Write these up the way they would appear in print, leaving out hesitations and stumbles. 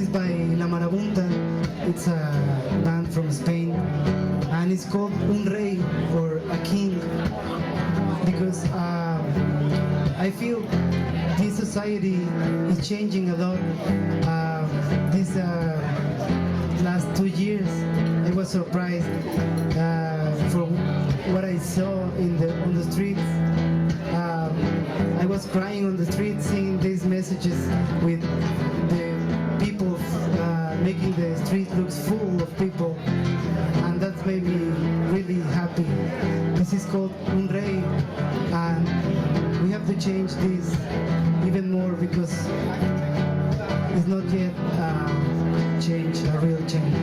is by La Marabunta. It's a band from Spain, and it's called Un Rey, or a king, because I feel this society is changing a lot. These last 2 years, I was surprised for what I saw on the streets. I was crying on the street, seeing these messages with the people making the street looks full of people, and that made me really happy. This is called Un Rey, and we have to change this even more, because it's not yet change, a real change.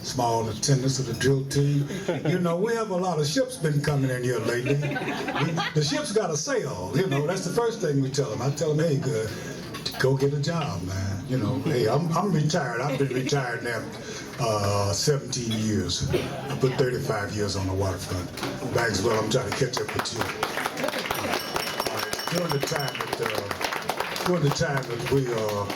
Small attendance of the drill team. You know, we have a lot of ships been coming in here lately. The ships got a sail, you know, that's the first thing we tell them. I tell them, hey, go get a job, man. You know, hey, I'm retired. I've been retired now 17 years. I put 35 years on the waterfront. Back as well, I'm trying to catch up with you. During the time that we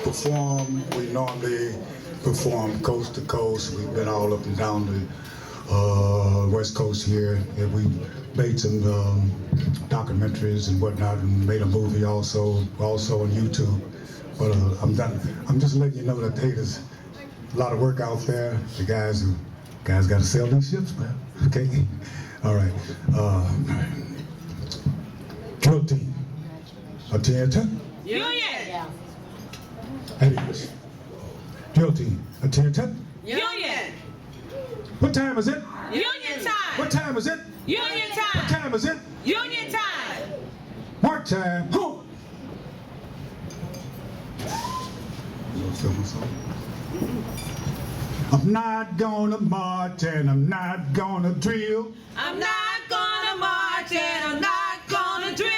perform, we normally perform coast to coast. We've been all up and down the West Coast here, and we made some documentaries and whatnot, and made a movie also on YouTube. But I'm just letting you know that, hey, there's a lot of work out there. The guys got to sell these ships, man. Okay, all right. Drill team, attention. Union. Adios. Drill team, attention. Union. What time is it? Union time. What time is it? Union time. What time is it? Union time. Mark time. Ho! I'm not gonna march and I'm not gonna drill. I'm not gonna march and I'm not gonna drill.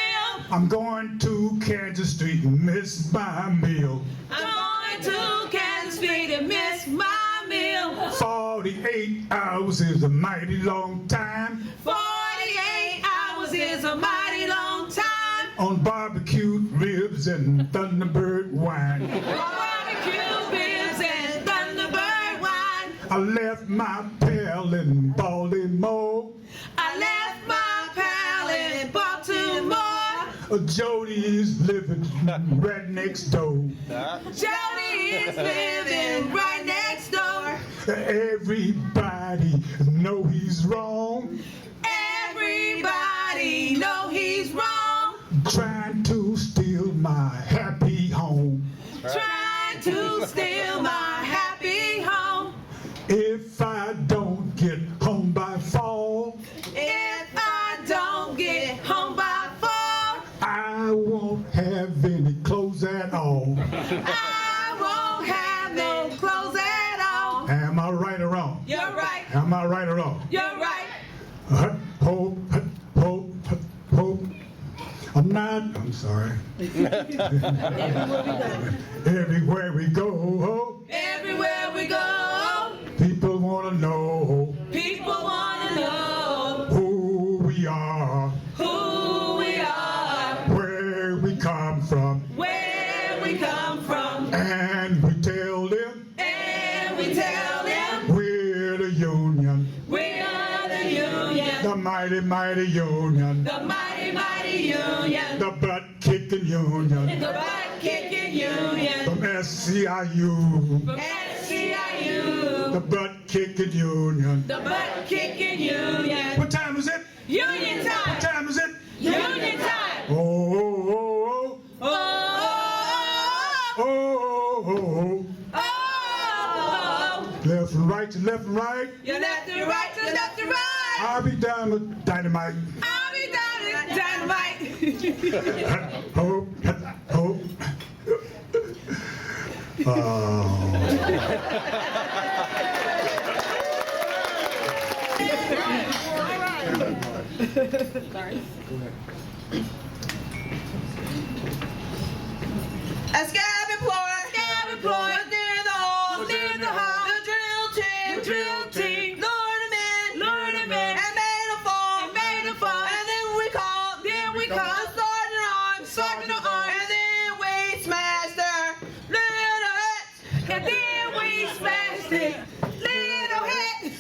I'm going to Kansas Street and miss my meal. I'm going to Kansas Street and miss my meal. 48 hours is a mighty long time. 48 hours is a mighty long time. On barbecued ribs and Thunderbird wine. Barbecue ribs and Thunderbird wine. I left my pal in Baltimore. I left my pal in Baltimore. Jody is living right next door. Jody is living right next door. Everybody know he's wrong. Everybody know he's wrong. Trying to steal my happy home. Trying to steal my happy home. If I don't get home by fall, If I don't get home by fall, I won't have any clothes at all. I won't have no clothes at all. Am I right? right or wrong? You're right. Am I right or wrong? You're right. Hope, hope, hope. I'm sorry. Everywhere we go, Everywhere we go, people want to know people want to know who we are, who we are, where we come from, where we come from, and we tell them and we tell them we're the Union, we are the Union, the mighty, mighty Union, the mighty, mighty Union, the butt-kicking Union, the butt-kicking Union, from SCIU, from SCIU, the butt-kicking Union. the butt-kicking Union. What time is it? Union What time! time is it? Union time! Oh, oh, Oh, oh, oh, oh, oh, oh. left and right to left and right. You're left to right, to left to right. I'll be down with dynamite. I'll be down in dynamite. Hope, hope. Oh. A scab employer, steer the hole, the drill team, lured him in, and made a fall, and then we called, the sergeant at arms, and then we smashed her little head, and then we smashed it, little head.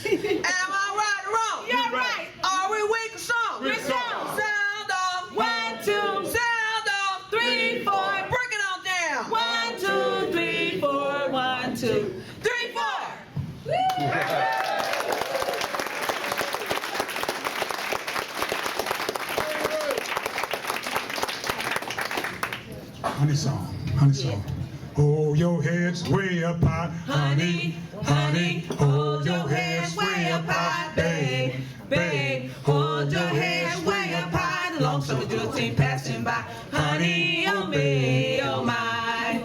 Am I right or wrong? You're right. Are we weak or strong? We're strong. Sound off. 1, 2. Sound off. 3, 4. Break it on down. 1, 2, 3, 4. 1, 2, 3, 4. Honey song. Hold your heads way up high, honey, honey. Hold your heads way up high, babe, babe. Hold your heads way up high. The long summer drill team passing by. Honey, oh me, oh my.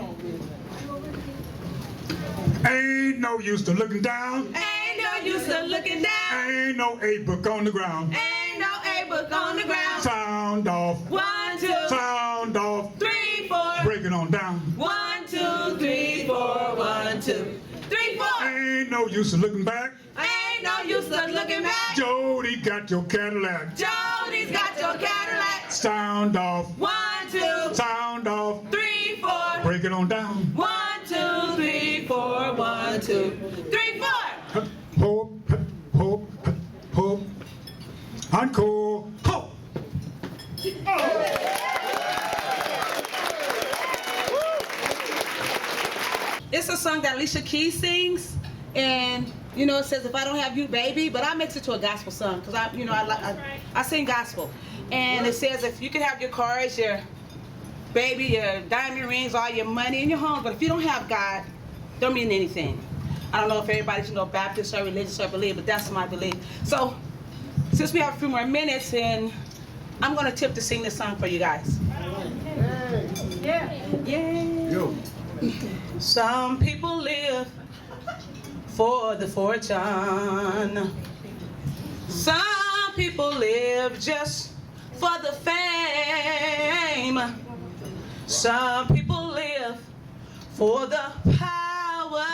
Ain't no use to looking down. Ain't no use of looking down. Ain't no A book on the ground. Ain't no A-book on the ground. Sound off. 1, 2, Sound off. 3, 4. Break it on down. 1, 2, 3, 4. 1, 2, 3, 4. Ain't no use of looking back. Ain't no use of looking back. Jody got your Cadillac. Jody's got your Cadillac. Sound off. 1, 2, Sound off. 3, 4. Break it on down. 1, 2, 3, 4. 1, 2, 3, 4. Hope, hope, hope. Encore. Hope. It's a song that Alicia Keys sings, and you know it says "If I don't have you, baby," but I mix it to a gospel song because I sing gospel, and it says if you can have your cars, your baby, your diamond rings, all your money, and your home, but if you don't have God, don't mean anything. I don't know if everybody's Baptist or religious or believe, but that's my belief. So since we have a few more minutes, and I'm gonna tip to sing this song for you guys. Yeah. Some people live for the fortune. Some people live just for the fame. Some people live for the power,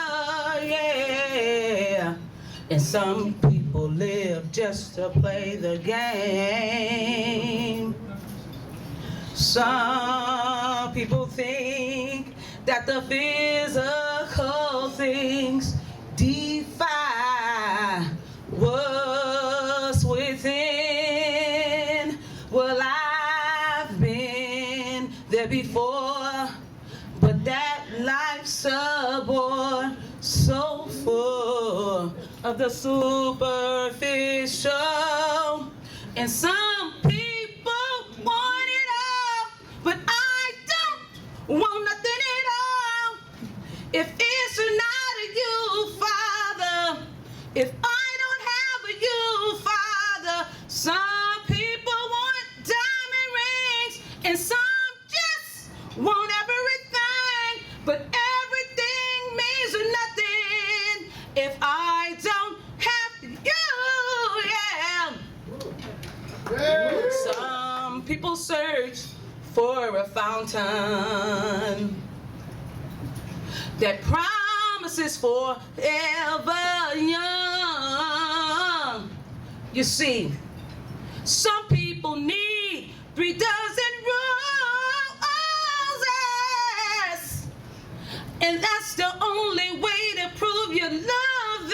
yeah. And some people live just to play the game. Some people think that the physical things defy what's within. Well, I've been there before, but that life's a bore so full of the superficial. And some people want it all, but I don't want nothing at all. If it's not a you, Father, if I don't have a you, Father, some people want diamond rings and some just want everything, but everything means nothing if I Some people search for a fountain that promises forever young. You see, some people need 3 dozen roses, and that's the only way to prove you love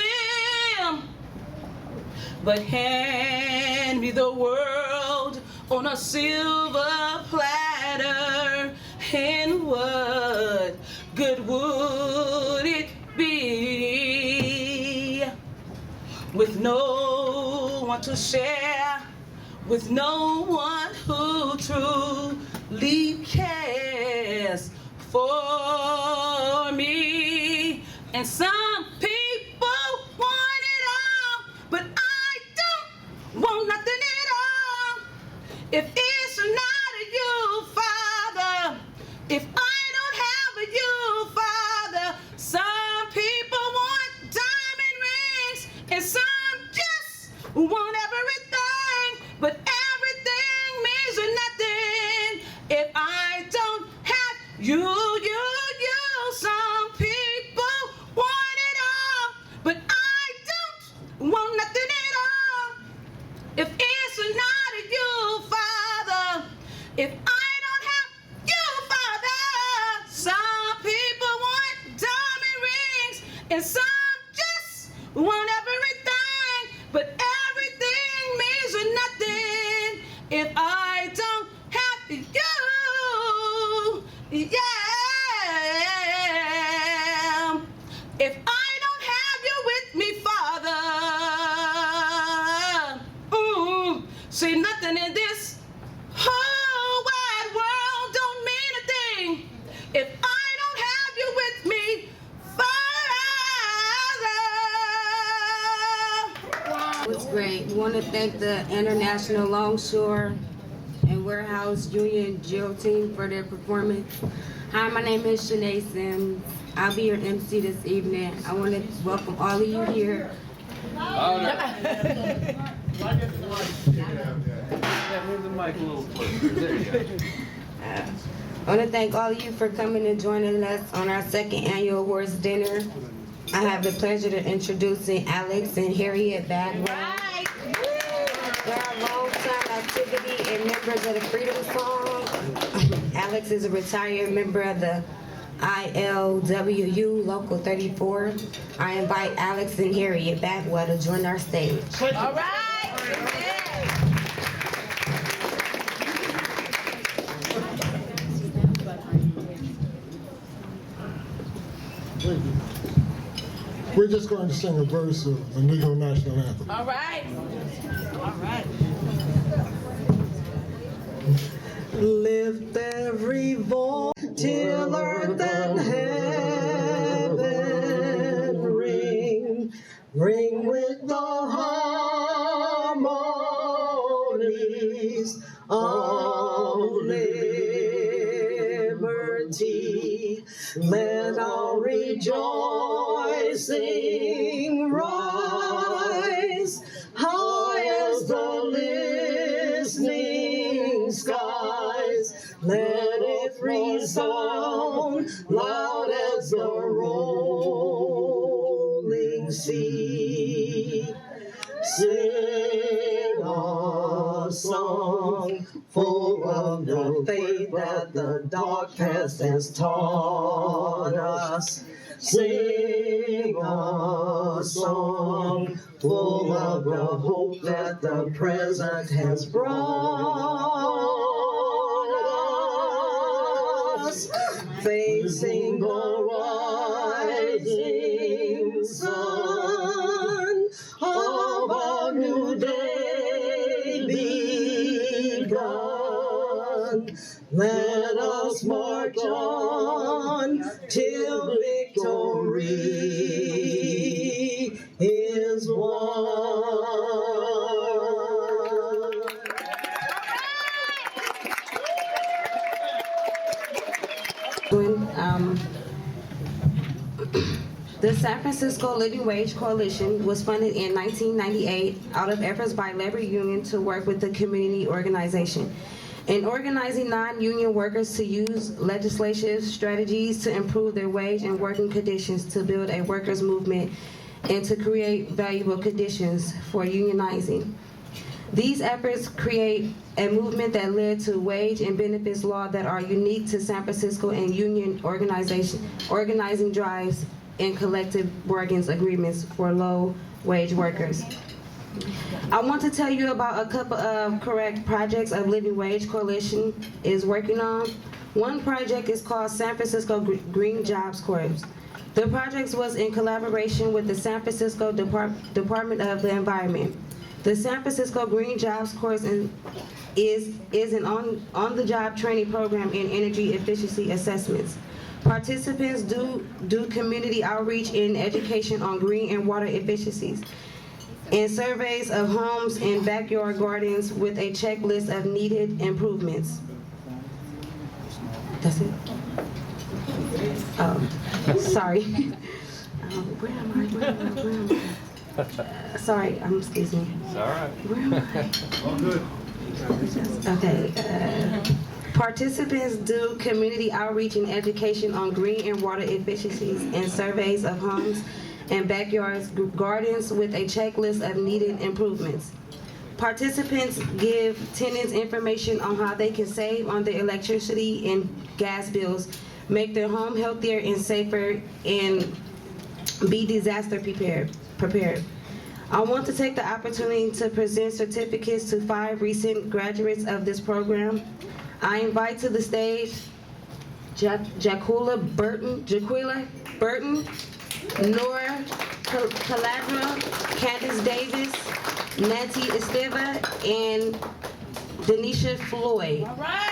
them. But hand me the world on a silver platter, and what good would it be with no one to share, with no one who truly cares for me? And some people want it all, but I don't want nothing at all. If it's not a you, Father, if I don't have a you, Father, some people want diamond rings, and some just want everything, but everything means nothing if I don't have you. Some people want it all, but I don't want nothing at all. If it's not a you, Father, if I don't have you, Father, some people want diamond rings, and some just want everything, but everything means nothing if I don't have you. Yeah. If I don't have you with me, Father, see, nothing in this whole wide world don't mean a thing if I don't have you with me, Father. It was great. We want to thank the International Longshore and Warehouse Union Drill Team for their performance. Hi, my name is Shanae Sims. I'll be your MC this evening. I want to welcome all of you here. Move the mic a little closer. There you go. I want to thank all of you for coming and joining us on our 2nd annual awards dinner. I have the pleasure of introducing Alex and Harriet Bagwell. They are long-time activity and members of the Freedom Song. Alex is a retired member of the ILWU Local 34. I invite Alex and Harriet Bagwell to join our stage. All right. We're just going to sing a verse of the Negro National Anthem. All right. All right. Lift every voice till earth and heaven ring, ring with the harmonies of liberty. Let our rejoicing rise high as the listening skies. Let it resound loud as the rolling sea. Sing a song full of the faith that the dark past has taught us. Sing a song full of the hope that the present has brought us. Facing the rising sun of a new day begun. Let us march on till victory is won. This San Francisco Living Wage Coalition was funded in 1998 out of efforts by labor union to work with the community organization in organizing non-union workers to use legislative strategies to improve their wage and working conditions, to build a workers' movement, and to create valuable conditions for unionizing. These efforts create a movement that led to wage and benefits law that are unique to San Francisco and union organizing drives and collective bargains agreements for low-wage workers. I want to tell you about a couple of correct projects of Living Wage Coalition is working on. One project is called San Francisco Green Jobs Corps. The project was in collaboration with the San Francisco Department of the Environment. The San Francisco Green Jobs Corps is an on-the-job training program in energy efficiency assessments. Participants do community outreach and education on green and water efficiencies, and surveys of homes and backyard gardens with a checklist of needed improvements. That's it? Oh, sorry. Where am I? Sorry, excuse me. It's all right. Where am I? All good. Okay. Participants do community outreach and education on green and water efficiencies and surveys of homes and backyards, gardens with a checklist of needed improvements. Participants give tenants information on how they can save on their electricity and gas bills, make their home healthier and safer, and be disaster prepared. I want to take the opportunity to present certificates to 5 recent graduates of this program. I invite to the stage Jaquila Burton, Nora Caladra, Candace Davis, Nancy Esteva, and Denisha Floyd. All right.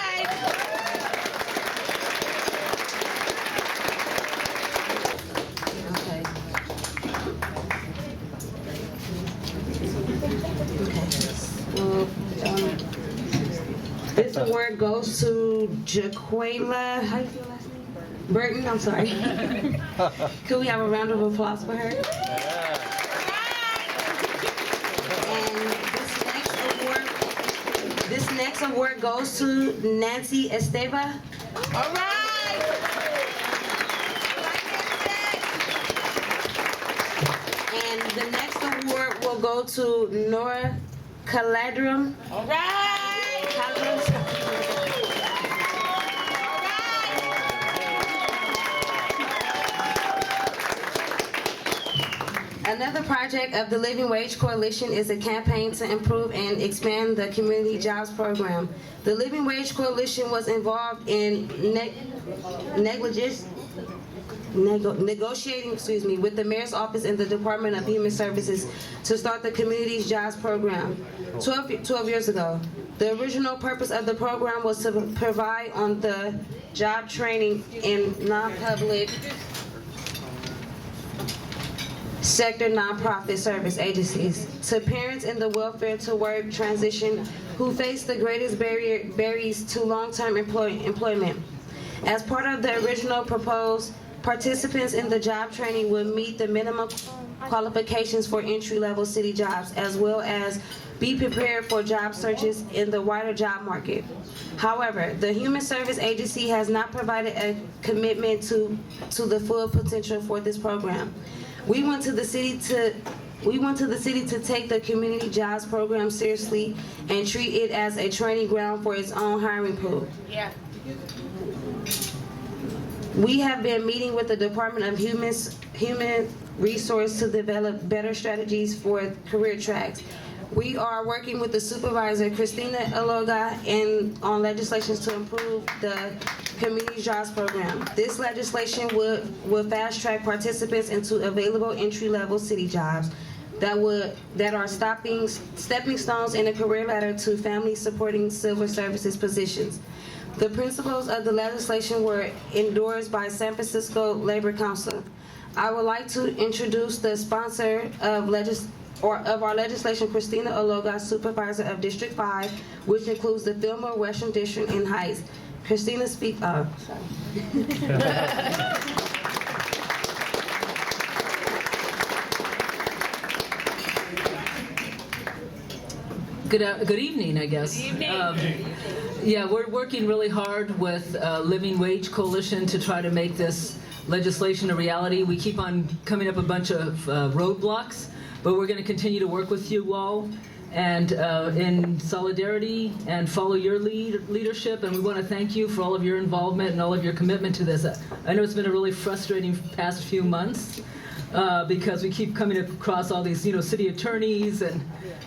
This award goes to Jaquila, how do you feel last name? Burton, I'm sorry. Can we have a round of applause for her? And this next award goes to Nancy Esteva. All right. And the next award will go to Nora Caladram. All right. Another project of the Living Wage Coalition is a campaign to improve and expand the community jobs program. The Living Wage Coalition was involved in negotiating with the Mayor's Office and the Department of Human Services to start the Community Jobs Program 12 years ago. The original purpose of the program was to provide on the job training in non-public sector nonprofit service agencies to parents in the welfare to work transition who face the greatest barriers to long-term employment. As part of the original proposed, participants in the job training would meet the minimum qualifications for entry-level city jobs, as well as be prepared for job searches in the wider job market. However, the Human Service Agency has not provided a commitment to the full potential for this program. We went to the city to take the community jobs program seriously and treat it as a training ground for its own hiring pool. Yeah. We have been meeting with the Department of Human Resource to develop better strategies for career tracks. We are working with the supervisor, Christina Aloga, on legislations to improve the community jobs program. This legislation would fast-track participants into available entry-level city jobs that are stepping stones in a career ladder to family-supporting civil services positions. The principles of the legislation were endorsed by San Francisco Labor Council. I would like to introduce the sponsor of our legislation, Christina Aloga, Supervisor of District 5, which includes the Fillmore, Western District, and Heights. Christina, speak up. Good evening, I guess. Yeah, we're working really hard with Living Wage Coalition to try to make this legislation a reality. We keep on coming up a bunch of roadblocks, but we're going to continue to work with you all and in solidarity and follow your leadership. And we want to thank you for all of your involvement and all of your commitment to this. I know it's been a really frustrating past few months because we keep coming across all these, city attorneys and,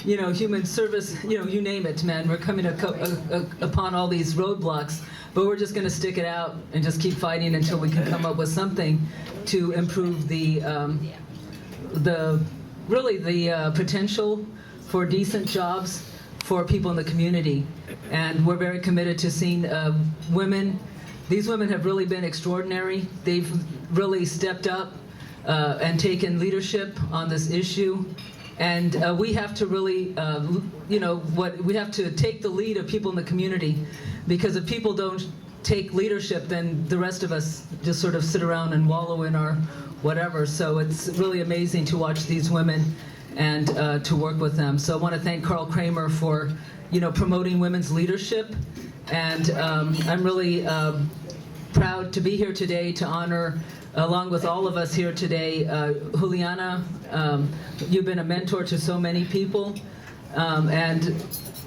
human service, you name it, man. We're coming upon all these roadblocks, but we're just going to stick it out and just keep fighting until we can come up with something to improve the potential for decent jobs for people in the community. And we're very committed to seeing women. These women have really been extraordinary. They've really stepped up and taken leadership on this issue. And we have to really, we have to take the lead of people in the community, because if people don't take leadership, then the rest of us just sort of sit around and wallow in our whatever. So it's really amazing to watch these women and to work with them. So I want to thank Carl Kramer for, promoting women's leadership. And I'm really proud to be here today to honor, along with all of us here today, Giuliana. You've been a mentor to so many people. And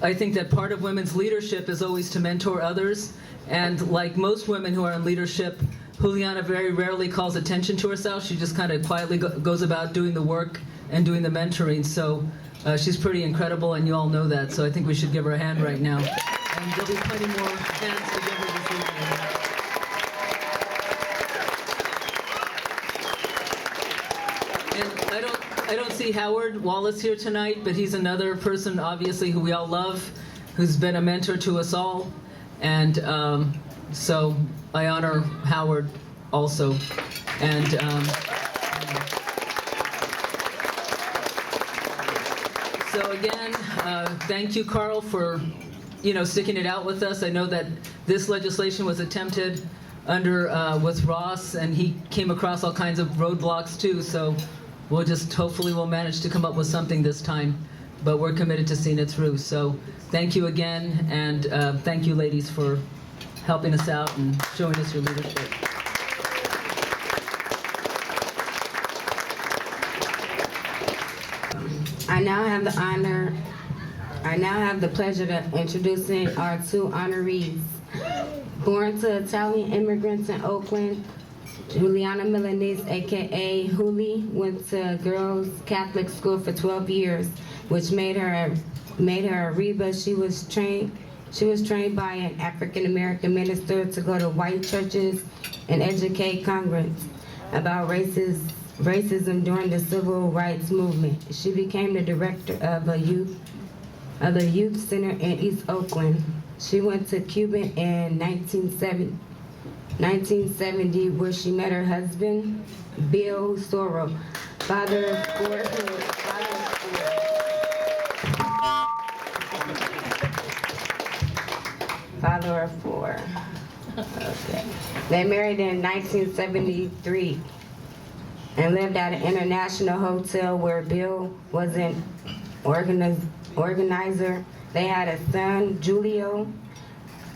I think that part of women's leadership is always to mentor others. And like most women who are in leadership, Giuliana very rarely calls attention to herself. She just kind of quietly goes about doing the work and doing the mentoring. So she's pretty incredible, and you all know that. So I think we should give her a hand right now. And there'll be plenty more hands to give her this evening. And I don't see Howard Wallace here tonight, but he's another person, obviously, who we all love, who's been a mentor to us all. And so I honor Howard also. And so again, thank you, Carl, for sticking it out with us. I know that this legislation was attempted under with Ross, and he came across all kinds of roadblocks too. So hopefully we'll manage to come up with something this time. But we're committed to seeing it through. So thank you again, and thank you, ladies, for helping us out and showing us your leadership. I now have the pleasure of introducing our two honorees. Born to Italian immigrants in Oakland, Giuliana Milanese, aka Juli, went to girls' Catholic school for 12 years, which made her a Reba. She was trained by an African American minister to go to white churches and educate congregants about racism during the civil rights movement. She became the director of the youth center in East Oakland. She went to Cuba in 1970, where she met her husband, Bill Soro, father of four. Okay. They married in 1973 and lived at an international hotel where Bill was an organizer. They had a son, Julio,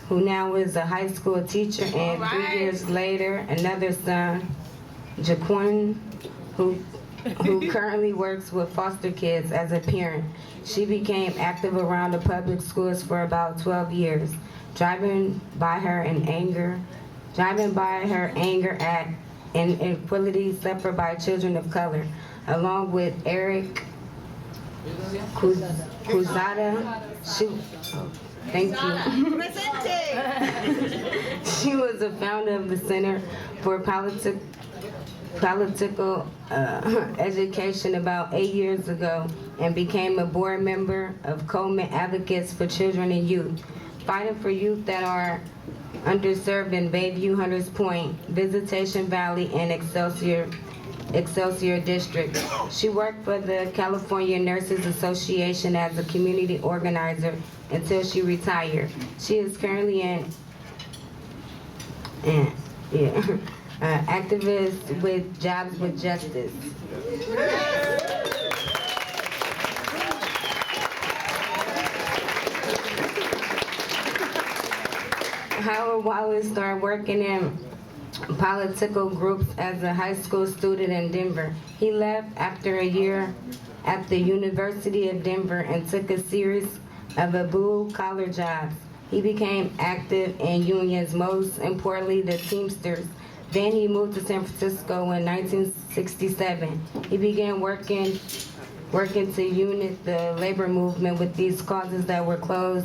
who now is a high school teacher, and 3 years later, another son, Jaquan, who currently works with foster kids as a parent. She became active around the public schools for about 12 years, driving by her anger at inequality suffered by children of color, along with Eric Cruzada. Thank you. She was the founder of the Center for Political Education about 8 years ago, and became a board member of Coleman Advocates for Children and Youth, fighting for youth that are underserved in Bayview, Hunters Point, Visitation Valley, and Excelsior District. She worked for the California Nurses Association as a community organizer until she retired. She is currently an activist with Jobs with Justice. Howard Wallace started working in political groups as a high school student in Denver. He left after a year at the University of Denver and took a series of blue-collar jobs. He became active in unions, most importantly the Teamsters. Then he moved to San Francisco in 1967. He began working to unite the labor movement with these causes that were close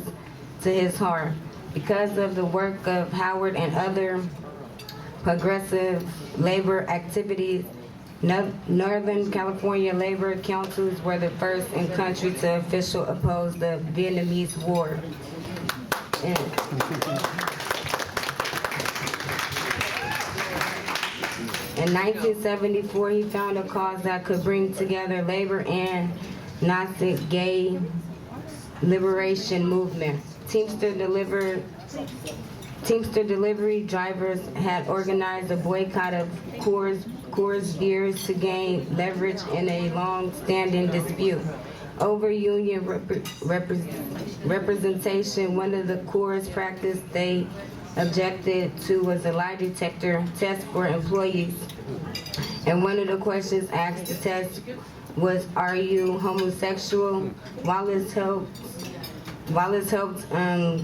to his heart. Because of the work of Howard and other progressive labor activities, Northern California labor councils were the first in country to officially oppose the Vietnamese War. In 1974, he found a cause that could bring together labor and Nazi gay liberation movement. Teamster delivery drivers had organized a boycott of Coors beers to gain leverage in a long-standing dispute over union representation. One of the Coors practices they objected to was a lie detector test for employees. And one of the questions asked the test was, "Are you homosexual?" Wallace helped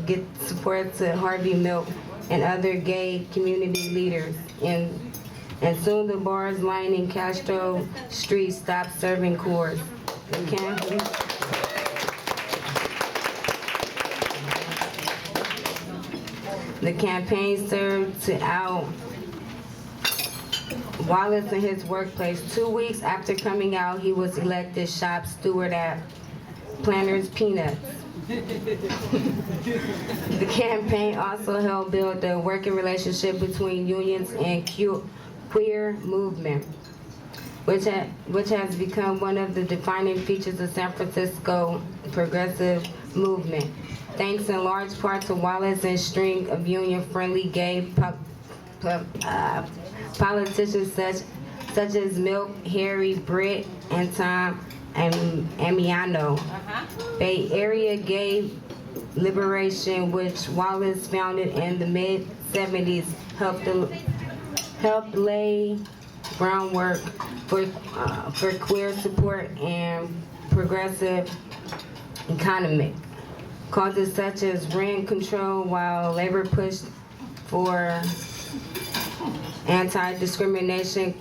get support to Harvey Milk and other gay community leaders. And soon the bars lining Castro Street stopped serving Coors. The campaign served to out Wallace in his workplace. 2 weeks after coming out, he was elected shop steward at Planters Peanuts. The campaign also helped build the working relationship between unions and queer movement, which has become one of the defining features of San Francisco progressive movement. Thanks in large part to Wallace and string of union-friendly gay politicians such as Milk, Harry, Britt, and Tom Amiano. Bay Area Gay Liberation, which Wallace founded in the mid-70s, helped lay groundwork for queer support and progressive economic causes such as rent control, while labor pushed for anti-discrimination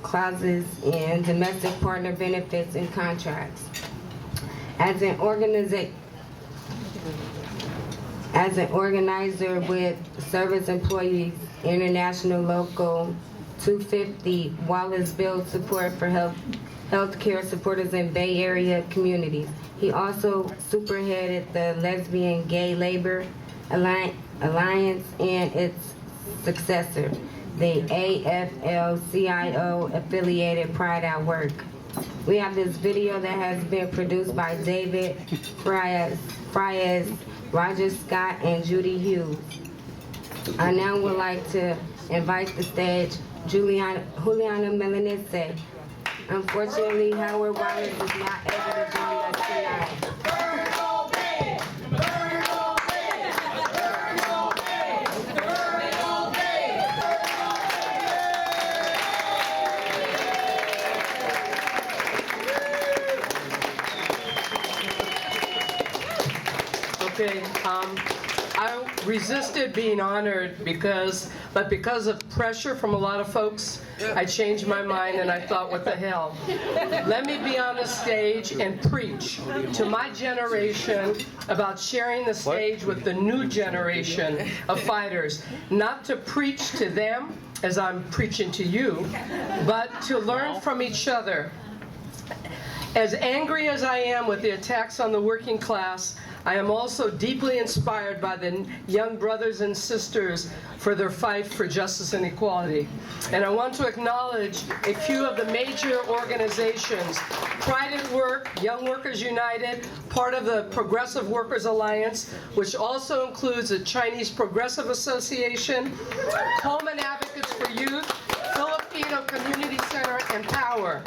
clauses and domestic partner benefits and contracts. As an organizer with Service Employees International Local 250, Wallace built support for healthcare supporters in Bay Area communities. He also spearheaded the Lesbian Gay Labor Alliance and its successor, the AFL-CIO affiliated Pride at Work. We have this video that has been produced by David Frias, Roger Scott, and Judy Hughes. I now would like to invite the stage Giuliana Milanesa. Unfortunately, Howard Wallace is not able to join us tonight. Okay, I resisted being honored because of pressure from a lot of folks, I changed my mind and I thought, what the hell? Let me be on the stage and preach to my generation about sharing the stage with the new generation of fighters. Not to preach to them, as I'm preaching to you, but to learn from each other. As angry as I am with the attacks on the working class, I am also deeply inspired by the young brothers and sisters for their fight for justice and equality. And I want to acknowledge a few of the major organizations: Pride at Work, Young Workers United, part of the Progressive Workers Alliance, which also includes the Chinese Progressive Association, Coleman Advocates for Youth, Filipino Community Center, and Power.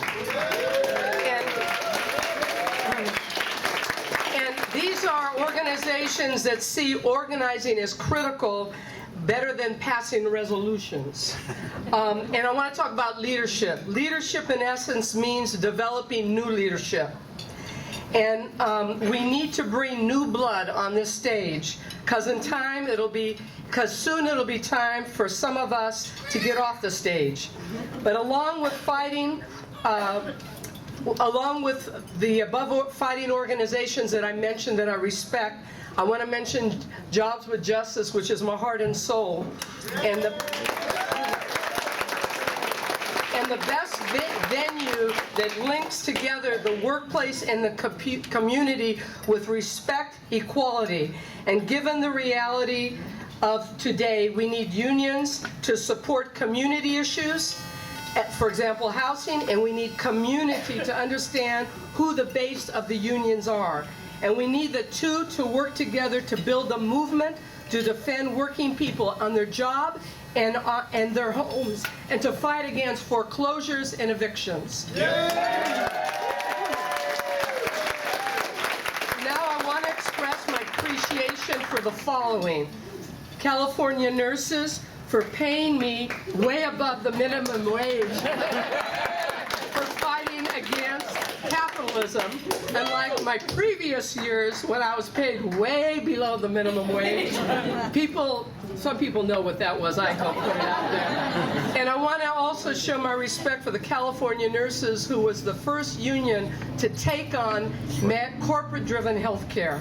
And these are organizations that see organizing as critical better than passing resolutions. And I want to talk about leadership. Leadership, in essence, means developing new leadership. And we need to bring new blood on this stage, because soon it'll be time for some of us to get off the stage. But along with fighting, along with the above fighting organizations that I mentioned that I respect, I want to mention Jobs with Justice, which is my heart and soul, and the best venue that links together the workplace and the community with respect, equality. And given the reality of today, we need unions to support community issues, for example, housing, and we need community to understand who the base of the unions are. And we need the two to work together to build a movement to defend working people on their job and their homes, and to fight against foreclosures and evictions. Yeah. Now I want to express my appreciation for the following. California nurses for paying me way above the minimum wage for fighting against capitalism, unlike my previous years when I was paid way below the minimum wage. Some people know what that was, I hope, put it out there. And I want to also show my respect for the California nurses, who was the first union to take on corporate-driven health care.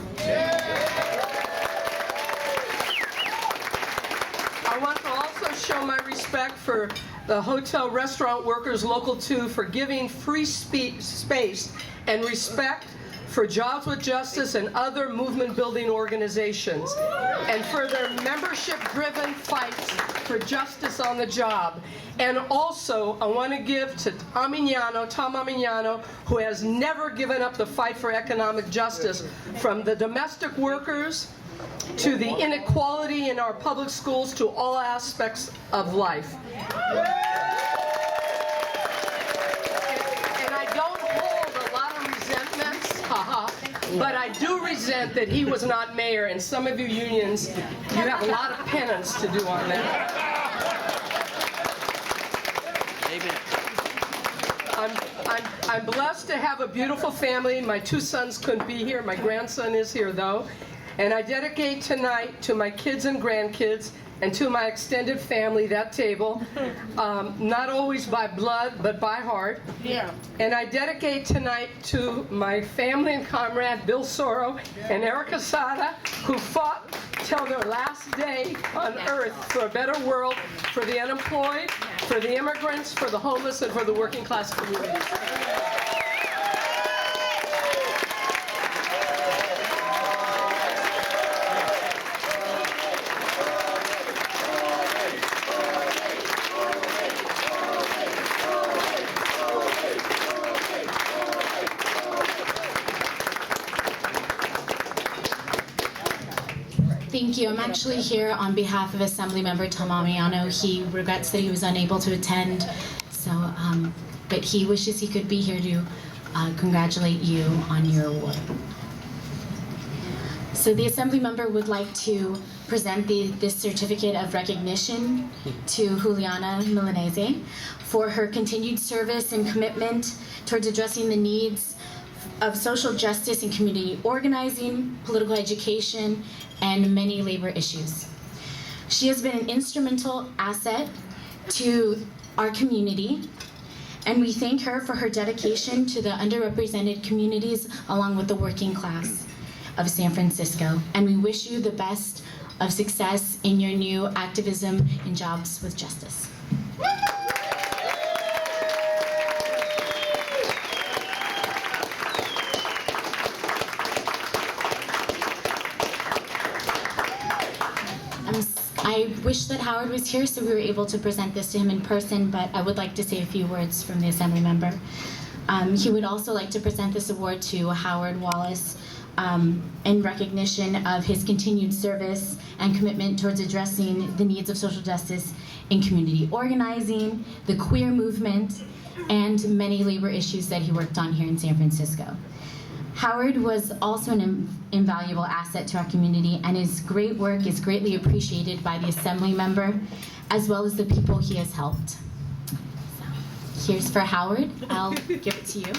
I want to also show my respect for the hotel restaurant workers, Local 2, for giving free space and respect for Jobs with Justice and other movement-building organizations, and for their membership-driven fights for justice on the job. And also, I want to give to Tom Amignano, who has never given up the fight for economic justice, from the domestic workers to the inequality in our public schools to all aspects of life. And I don't hold a lot of resentments, but I do resent that he was not mayor, and some of you unions, you have a lot of penance to do on that. I'm blessed to have a beautiful family. My two sons couldn't be here. My grandson is here, though. And I dedicate tonight to my kids and grandkids and to my extended family, that table, not always by blood, but by heart. Yeah. And I dedicate tonight to my family and comrade, Bill Soro and Erica Sada, who fought till their last day on earth for a better world, for the unemployed, for the immigrants, for the homeless, and for the working class communities. Thank you. I'm actually here on behalf of Assemblymember Tom Amignano. He regrets that he was unable to attend, so but he wishes he could be here to congratulate you on your award. So the Assemblymember would like to present this certificate of recognition to Giuliana Milanesa for her continued service and commitment towards addressing the needs of social justice and community organizing, political education, and many labor issues. She has been an instrumental asset to our community, and we thank her for her dedication to the underrepresented communities along with the working class of San Francisco. And we wish you the best of success in your new activism in Jobs with Justice. I wish that Howard was here so we were able to present this to him in person, but I would like to say a few words from the Assemblymember. He would also like to present this award to Howard Wallace in recognition of his continued service and commitment towards addressing the needs of social justice in community organizing, the queer movement, and many labor issues that he worked on here in San Francisco. Howard was also an invaluable asset to our community, and his great work is greatly appreciated by the Assembly member, as well as the people he has helped. So, here's for Howard. I'll give it to you.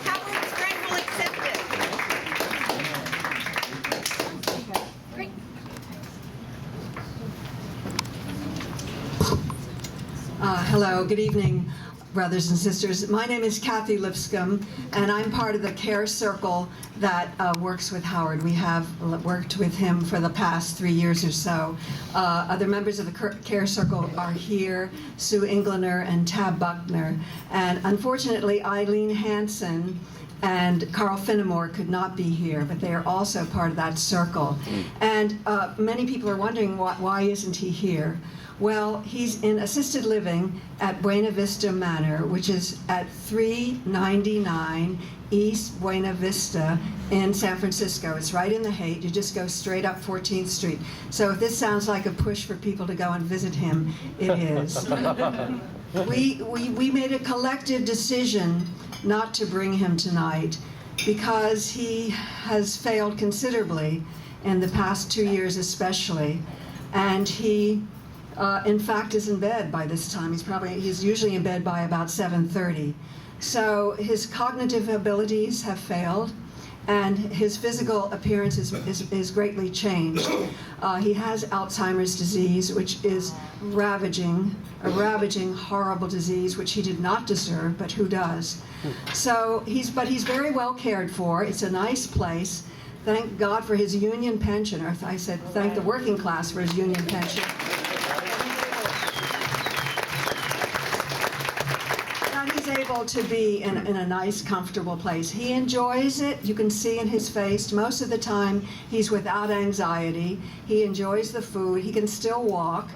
Howard's grateful accepted. Great. Hello, good evening, brothers and sisters. My name is Kathy Lipscomb, and I'm part of the Care Circle that works with Howard. We have worked with him for the past 3 years or so. Other members of the Care Circle are here, Sue Englander and Tab Buckner. And unfortunately, Eileen Hansen and Carl Finnemore could not be here, but they are also part of that circle. And many people are wondering why isn't he here? Well, he's in assisted living at Buena Vista Manor, which is at 399 East Buena Vista in San Francisco. It's right in the Haight. You just go straight up 14th Street. So if this sounds like a push for people to go and visit him, it is. We made a collective decision not to bring him tonight because he has failed considerably in the past 2 years especially. And he in fact is in bed by this time. He's usually in bed by about 7:30. So his cognitive abilities have failed, and his physical appearance is greatly changed. He has Alzheimer's disease, which is a ravaging, horrible disease, which he did not deserve, but who does? So he's very well cared for. It's a nice place. Thank God for his union pension, or I said thank the working class for his union pension. Able to be in a nice, comfortable place. He enjoys it. You can see in his face. Most of the time, he's without anxiety. He enjoys the food. He can still walk,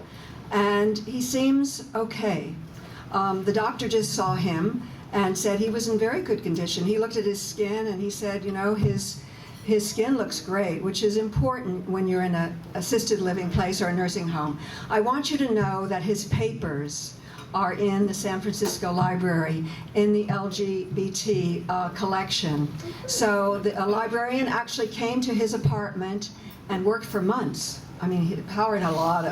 and he seems okay. The doctor just saw him and said he was in very good condition. He looked at his skin and he said, you know, his skin looks great, which is important when you're in an assisted living place or a nursing home. I want you to know that his papers are in the San Francisco Library in the LGBT collection. So a librarian actually came to his apartment and worked for months. I mean, Howard had a lot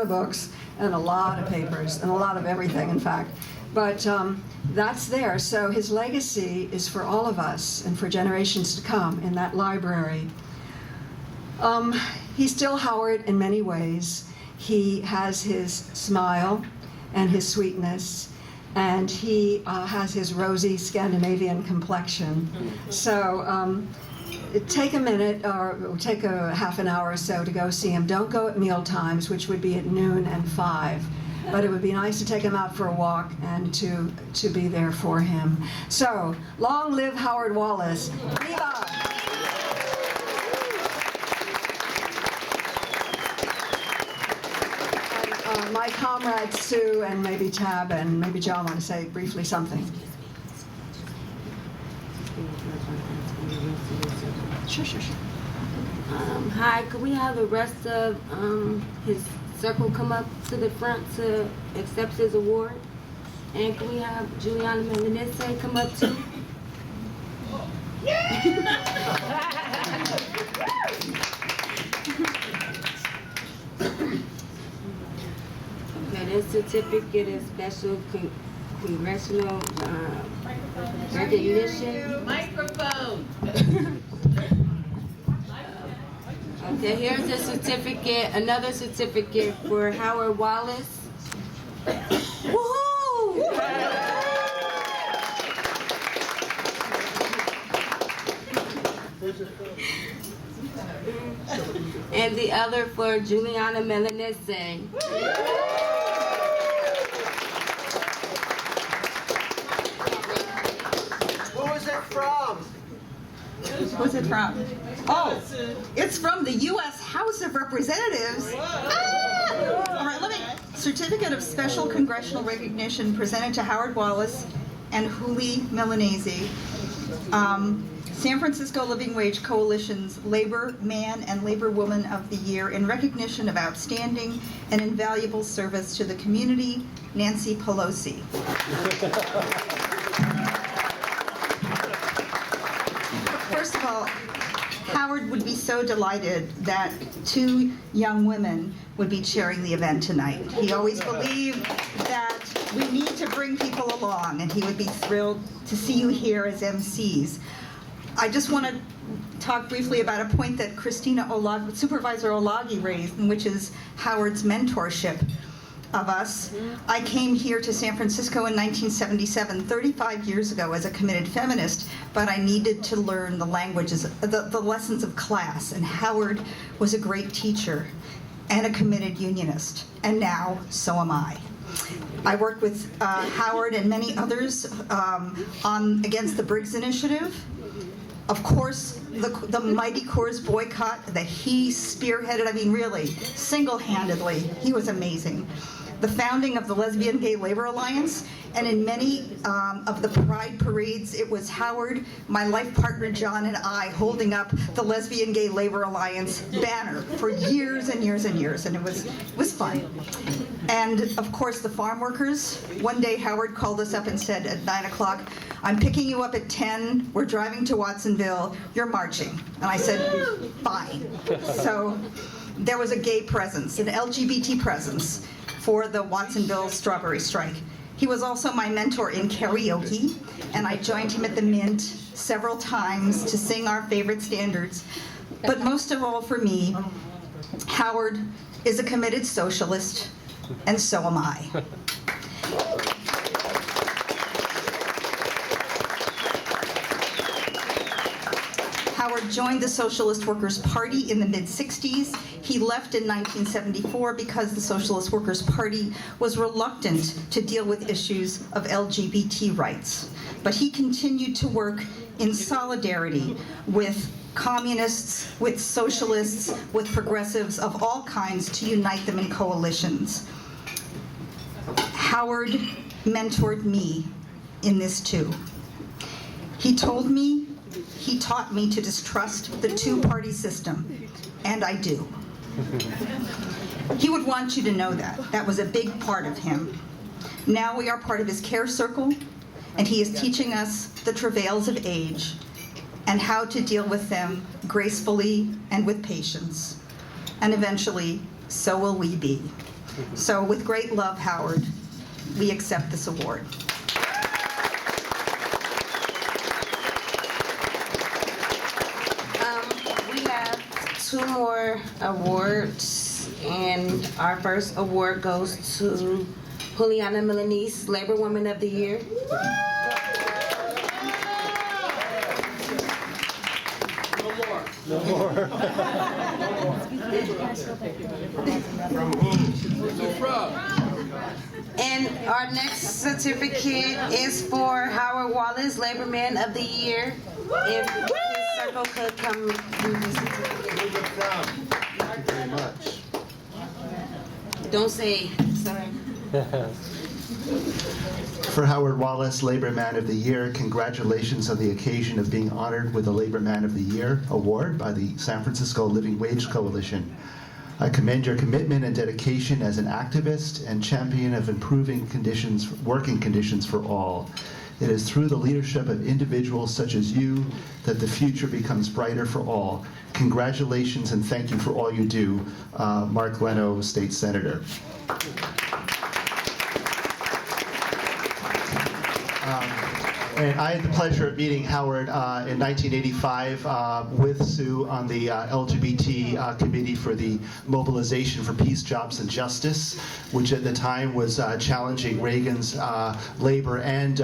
of books and a lot of papers and a lot of everything, in fact. But that's there. So his legacy is for all of us and for generations to come in that library. He's still Howard in many ways. He has his smile and his sweetness, and he has his rosy Scandinavian complexion. So take a minute or take a half an hour or so to go see him. Don't go at meal times, which would be at noon and 5. But it would be nice to take him out for a walk and to be there for him. So, long live Howard Wallace. Viva! My comrades Sue and maybe Tab and maybe John want to say briefly something. Sure. Hi, could we have the rest of his circle come up to the front to accept his award? And could we have Giuliana Milanesa come up too? Okay, this certificate is special congressional recognition. Microphone. Okay, here's a certificate, another certificate for Howard Wallace. Woohoo! And the other for Giuliana Milanese. Who is it from? Who's it from? Oh, it's from the U.S. House of Representatives. Ah! All right, Certificate of Special Congressional Recognition presented to Howard Wallace and Juli Milanese. San Francisco Living Wage Coalition's Labor Man and Labor Woman of the Year in recognition of outstanding and invaluable service to the community, Nancy Pelosi. First of all, Howard would be so delighted that 2 young women would be chairing the event tonight. He always believed that we need to bring people along, and he would be thrilled to see you here as MCs. I just want to talk briefly about a point that Supervisor Olagi raised, which is Howard's mentorship of us. I came here to San Francisco in 1977, 35 years ago, as a committed feminist, but I needed to learn the languages, the lessons of class, and Howard was a great teacher and a committed unionist, and now so am I. I worked with Howard and many others against the Briggs Initiative. Of course, the Mighty Coors boycott that he spearheaded, I mean, really, single-handedly, he was amazing. The founding of the Lesbian Gay Labor Alliance, and in many of the Pride parades, it was Howard, my life partner John, and I holding up the Lesbian Gay Labor Alliance banner for years and years and years, and it was fun. And of course, the farm workers. One day, Howard called us up and said at 9 o'clock, "I'm picking you up at 10, we're driving to Watsonville, you're marching." And I said, fine. So there was a gay presence, an LGBT presence for the Watsonville Strawberry Strike. He was also my mentor in karaoke, and I joined him at the Mint several times to sing our favorite standards. But most of all for me, Howard is a committed socialist, and so am I. Howard joined the Socialist Workers' Party in the mid-60s. He left in 1974 because the Socialist Workers' Party was reluctant to deal with issues of LGBT rights. But he continued to work in solidarity with communists, with socialists, with progressives of all kinds to unite them in coalitions. Howard mentored me in this too. He taught me to distrust the two-party system, and I do. He would want you to know that. That was a big part of him. Now we are part of his care circle, and he is teaching us the travails of age and how to deal with them gracefully and with patience. And eventually, so will we be. So with great love, Howard, we accept this award. We have 2 more awards, and our first award goes to Giuliana Milanese, Labor Woman of the Year. No more. From whom? From. And our next certificate is for Howard Wallace, Labor Man of the Year. If his circle could come do this certificate. Thank you very much. Don't say, sorry. For Howard Wallace, Labor Man of the Year, congratulations on the occasion of being honored with the Labor Man of the Year award by the San Francisco Living Wage Coalition. I commend your commitment and dedication as an activist and champion of improving working conditions for all. It is through the leadership of individuals such as you that the future becomes brighter for all. Congratulations and thank you for all you do, Mark Leno, State Senator. And I had the pleasure of meeting Howard in 1985 with Sue on the LGBT committee for the Mobilization for Peace, Jobs, and Justice, which at the time was challenging Reagan's labor and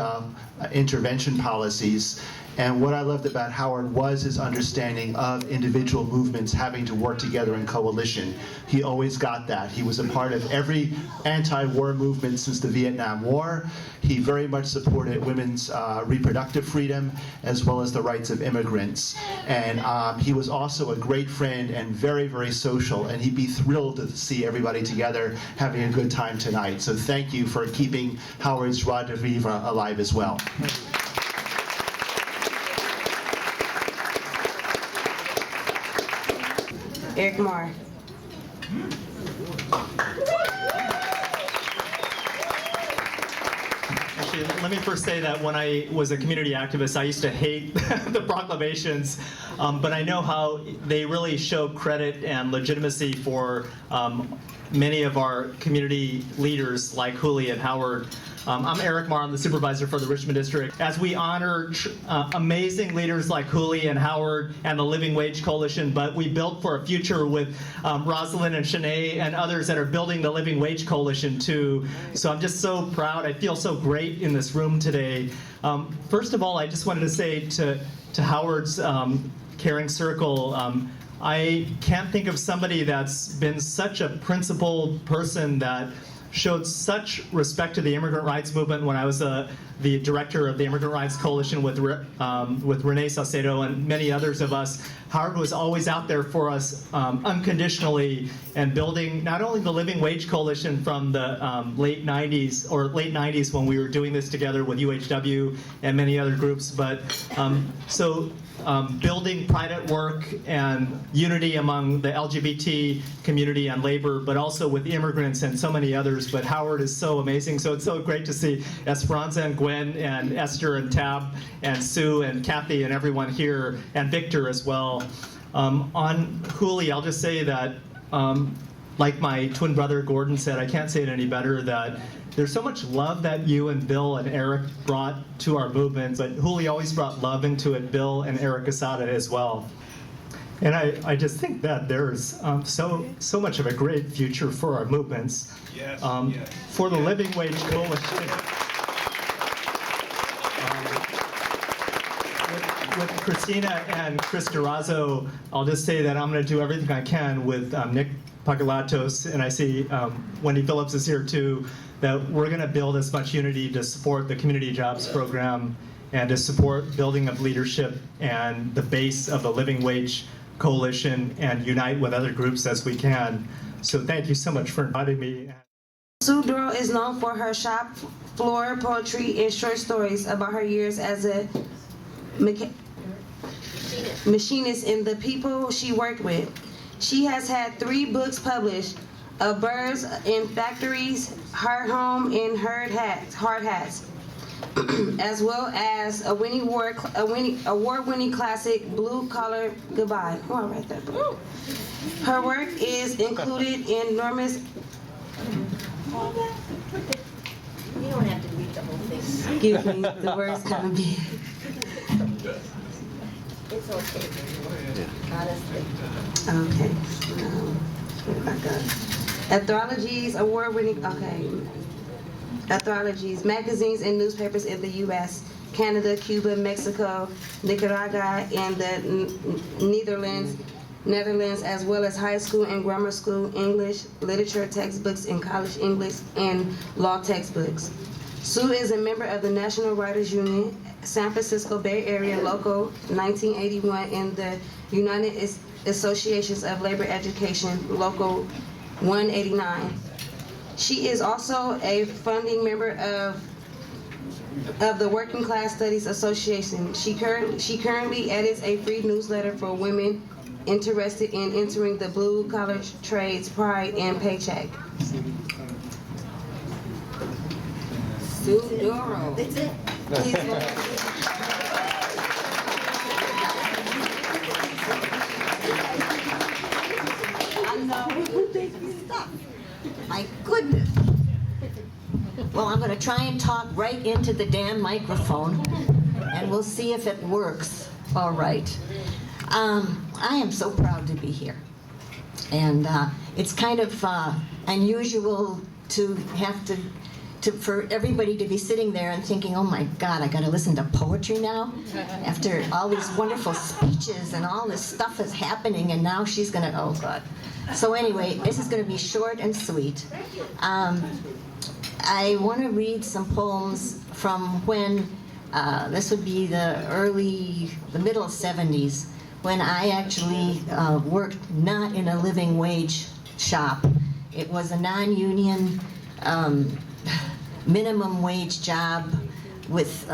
intervention policies. And what I loved about Howard was his understanding of individual movements having to work together in coalition. He always got that. He was a part of every anti-war movement since the Vietnam War. He very much supported women's reproductive freedom as well as the rights of immigrants. And he was also a great friend and very, very social. And he'd be thrilled to see everybody together having a good time tonight. So thank you for keeping Howard's joie de vivre alive as well. Eric Marr. Actually, let me first say that when I was a community activist, I used to hate the proclamations, but I know how they really show credit and legitimacy for many of our community leaders like Hooley and Howard. I'm Eric Marr, I'm the supervisor for the Richmond District. As we honor amazing leaders like Hooley and Howard and the Living Wage Coalition, but we built for a future with Rosalind and Shanae and others that are building the Living Wage Coalition too. So I'm just so proud. I feel so great in this room today. First of all, I just wanted to say to Howard's Caring Circle, I can't think of somebody that's been such a principled person that showed such respect to the immigrant rights movement when I was the director of the Immigrant Rights Coalition with Renee Saucedo and many others of us. Howard was always out there for us unconditionally and building not only the Living Wage Coalition from the late 90s when we were doing this together with UHW and many other groups, but building Pride at Work and unity among the LGBT community and labor, but also with immigrants and so many others. But Howard is so amazing. So it's so great to see Esperanza and Gwen and Esther and Tab and Sue and Kathy and everyone here and Victor as well. On Hooley, I'll just say that, like my twin brother Gordon said, I can't say it any better, that there's so much love that you and Bill and Eric brought to our movements, but Hooley always brought love into it, Bill and Eric Asada as well. And I just think that there's so much of a great future for our movements. Yes, for the Living Wage Coalition. With Christina and Chris Durazo, I'll just say that I'm going to do everything I can with Nick Pagalatos, and I see Wendy Phillips is here too, that we're going to build as much unity to support the Community Jobs Program and to support building of leadership and the base of the Living Wage Coalition and unite with other groups as we can. So thank you so much for inviting me. Sue Duro is known for her shop floor poetry and short stories about her years as a machinist and the people she worked with. She has had 3 books published, of Birds in Factories, Her Home, and Hard Hats, as well as a award-winning classic, Blue Collar Goodbye. Oh, I write that book. Her work is included in numerous. You don't have to read the whole thing. Excuse me, the word's kind of big. It's okay. Honestly. Okay. Back up. Anthologies, award-winning. Okay. Anthologies, magazines and newspapers in the U.S., Canada, Cuba, Mexico, Nicaragua, and the Netherlands, as well as high school and grammar school English, literature textbooks, and college English and law textbooks. Sue is a member of the National Writers Union, San Francisco Bay Area Local 1981, and the United Associations of Labor Education, Local 189. She is also a founding member of the Working Class Studies Association. She currently edits a free newsletter for women interested in entering the blue-collar trades, Pride and Paycheck. Sue Duro. That's it. I know. Stuff. My goodness. Well, I'm going to try and talk right into the damn microphone, and we'll see if it works. All right. I am so proud to be here. And it's kind of unusual to have for everybody to be sitting there and thinking, oh my God, I got to listen to poetry now? After all these wonderful speeches and all this stuff is happening, and now she's going to, oh God. So anyway, this is going to be short and sweet. I want to read some poems from when, this would be the middle 70s, when I actually worked not in a living wage shop. It was a non-union minimum wage job with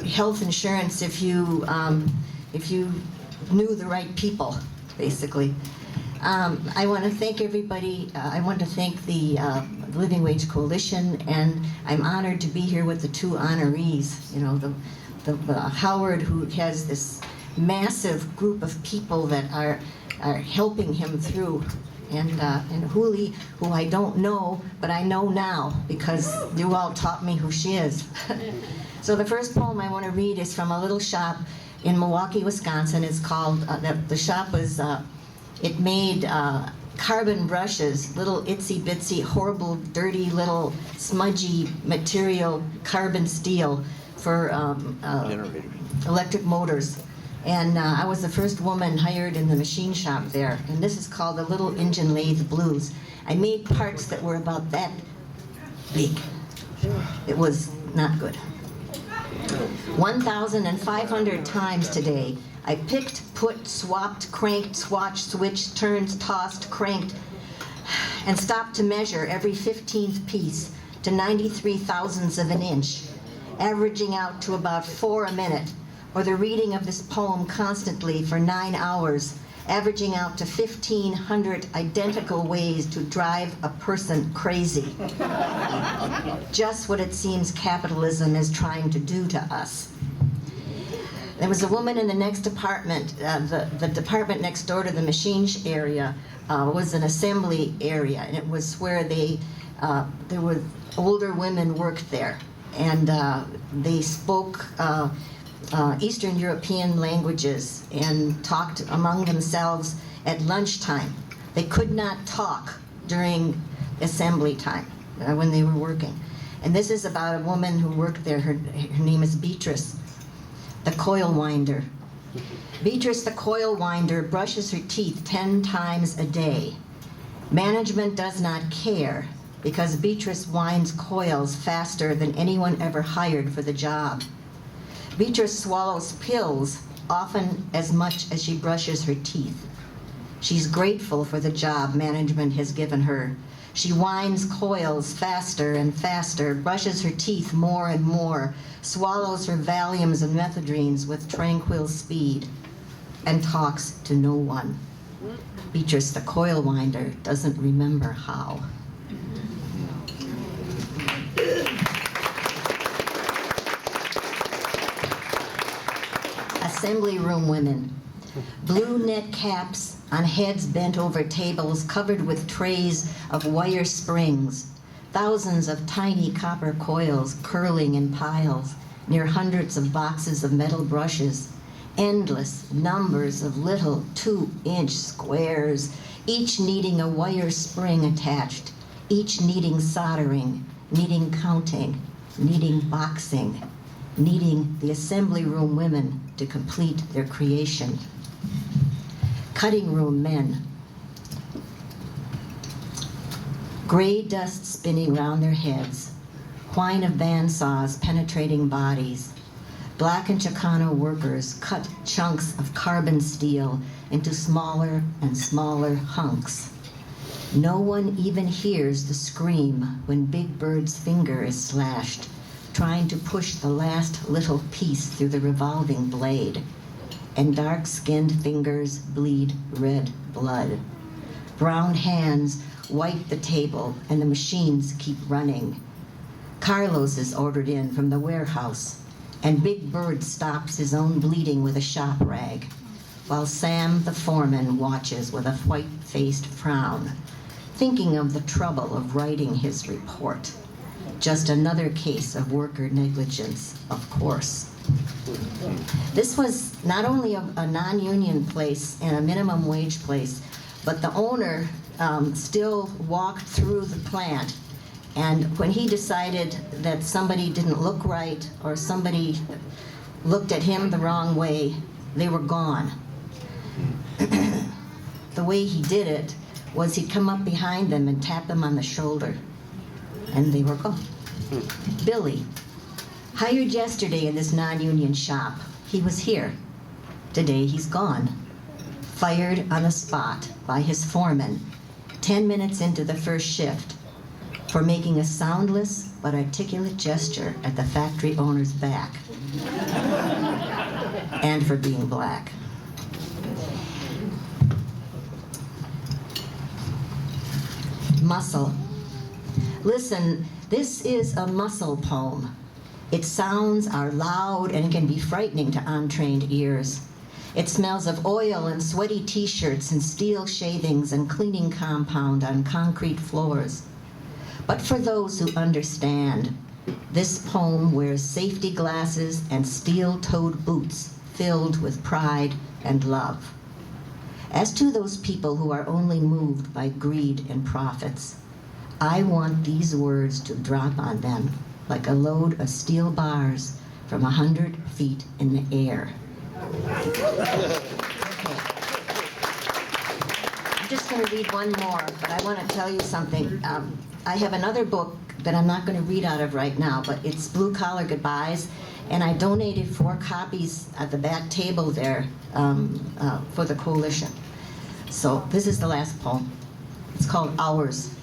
health insurance if you knew the right people, basically. I want to thank everybody. I want to thank the Living Wage Coalition, and I'm honored to be here with the two honorees. You know, the Howard, who has this massive group of people that are helping him through, and Huli, who I don't know, but I know now because you all taught me who she is. So the first poem I want to read is from a little shop in Milwaukee, Wisconsin. It's called, the shop was, it made carbon brushes, little itsy bitsy, horrible, dirty, little smudgy material, carbon steel for electric motors. And I was the first woman hired in the machine shop there. And this is called the Little Engine Lathe Blues. I made parts that were about that big. It was not good. 1,500 times today, I picked, put, swapped, cranked, swatched, switched, turned, tossed, cranked, and stopped to measure every 15th piece to 93 thousandths of an inch, averaging out to about 4 a minute, or the reading of this poem constantly for 9 hours, averaging out to 1,500 identical ways to drive a person crazy. Just what it seems capitalism is trying to do to us. There was a woman in the next apartment, the department next door to the machine area was an assembly area, and it was where there were older women worked there, and they spoke Eastern European languages and talked among themselves at lunchtime. They could not talk during assembly time when they were working. And this is about a woman who worked there. Her name is Beatrice, the coil winder. Beatrice, the coil winder, brushes her teeth 10 times a day. Management does not care because Beatrice winds coils faster than anyone ever hired for the job. Beatrice swallows pills often as much as she brushes her teeth. She's grateful for the job management has given her. She winds coils faster and faster, brushes her teeth more and more, swallows her Valiums and Methadrines with tranquil speed, and talks to no one. Beatrice, the coil winder, doesn't remember how. Assembly room women. Blue net caps on heads bent over tables covered with trays of wire springs. Thousands of tiny copper coils curling in piles near hundreds of boxes of metal brushes. Endless numbers of little 2-inch squares, each needing a wire spring attached, each needing soldering, needing counting, needing boxing, needing the assembly room women to complete their creation. Cutting room men. Gray dust spinning round their heads, whine of bandsaws penetrating bodies. Black and Chicano workers cut chunks of carbon steel into smaller and smaller hunks. No one even hears the scream when Big Bird's finger is slashed, trying to push the last little piece through the revolving blade, and dark-skinned fingers bleed red blood. Brown hands wipe the table, and the machines keep running. Carlos is ordered in from the warehouse, and Big Bird stops his own bleeding with a shop rag, while Sam, the foreman, watches with a white-faced frown, thinking of the trouble of writing his report. Just another case of worker negligence, of course. This was not only a non-union place and a minimum wage place, but the owner still walked through the plant. And when he decided that somebody didn't look right or somebody looked at him the wrong way, they were gone. The way he did it was he'd come up behind them and tap them on the shoulder, and they were gone. Billy, hired yesterday in this non-union shop. He was here. Today he's gone. Fired on the spot by his foreman 10 minutes into the first shift for making a soundless but articulate gesture at the factory owner's back and for being black. Muscle. Listen, this is a muscle poem. Its sounds are loud and can be frightening to untrained ears. It smells of oil and sweaty t-shirts and steel shavings and cleaning compound on concrete floors. But for those who understand, this poem wears safety glasses and steel-toed boots filled with pride and love. As to those people who are only moved by greed and profits, I want these words to drop on them like a load of steel bars from 100 feet in the air. Okay. I'm just going to read one more, but I want to tell you something. I have another book that I'm not going to read out of right now, but it's Blue Collar Goodbyes, and I donated 4 copies at the back table there for the coalition. So this is the last poem. It's called Hours.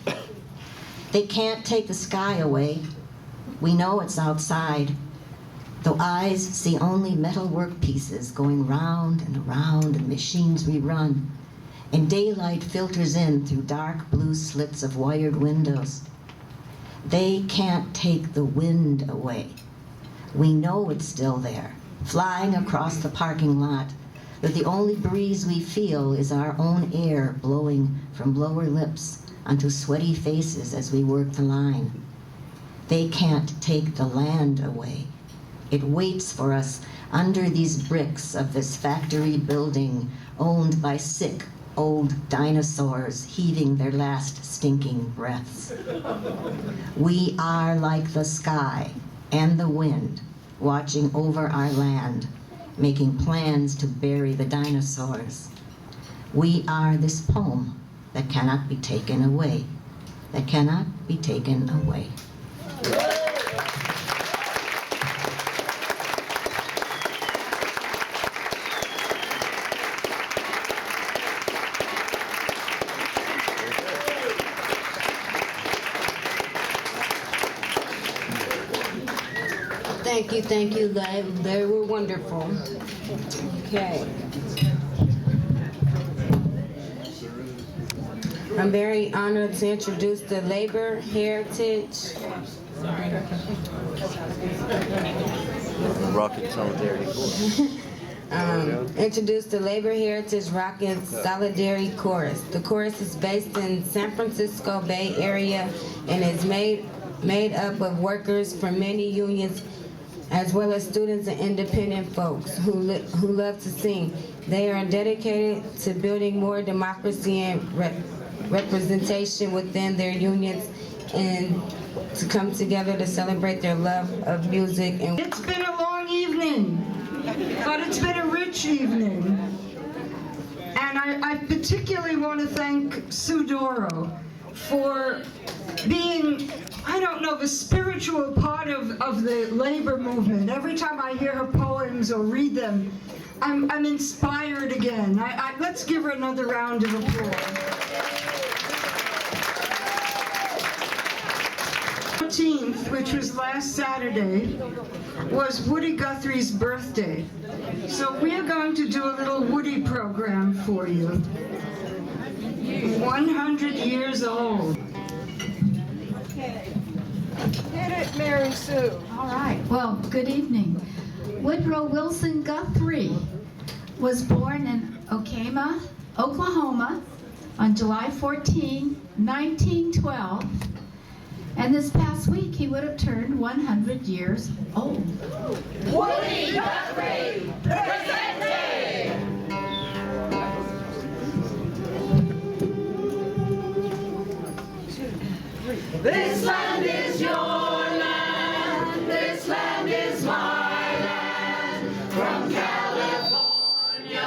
They can't take the sky away. We know it's outside, though eyes see only metal work pieces going round and around and machines we run, and daylight filters in through dark blue slits of wired windows. They can't take the wind away. We know it's still there, flying across the parking lot, that the only breeze we feel is our own air blowing from lower lips onto sweaty faces as we work the line. They can't take the land away. It waits for us under these bricks of this factory building owned by sick, old dinosaurs heaving their last stinking breaths. We are like the sky and the wind, watching over our land, making plans to bury the dinosaurs. We are this poem that cannot be taken away, that cannot be taken away. Thank you, they were wonderful. Okay. I'm very honored to introduce the Labor Heritage. Rocket Solidarity Chorus. Introduce the Labor Heritage Rocket Solidarity Chorus. The chorus is based in San Francisco Bay Area and is made up of workers from many unions as well as students and independent folks who love to sing. They are dedicated to building more democracy and representation within their unions and to come together to celebrate their love of music. And it's been a long evening, but it's been a rich evening. And I particularly want to thank Sue Doro for being, I don't know, the spiritual part of the labor movement. Every time I hear her poems or read them, I'm inspired again. Let's give her another round of applause. 14th, which was last Saturday, was Woody Guthrie's birthday. So we are going to do a little Woody program for you. 100 years old. Hit it, Mary Sue. All right. Well, good evening. Woodrow Wilson Guthrie was born in Okemah, Oklahoma on July 14, 1912. And this past week, he would have turned 100 years old. Woody Guthrie, presenting! This land is your land, this land is my land, from California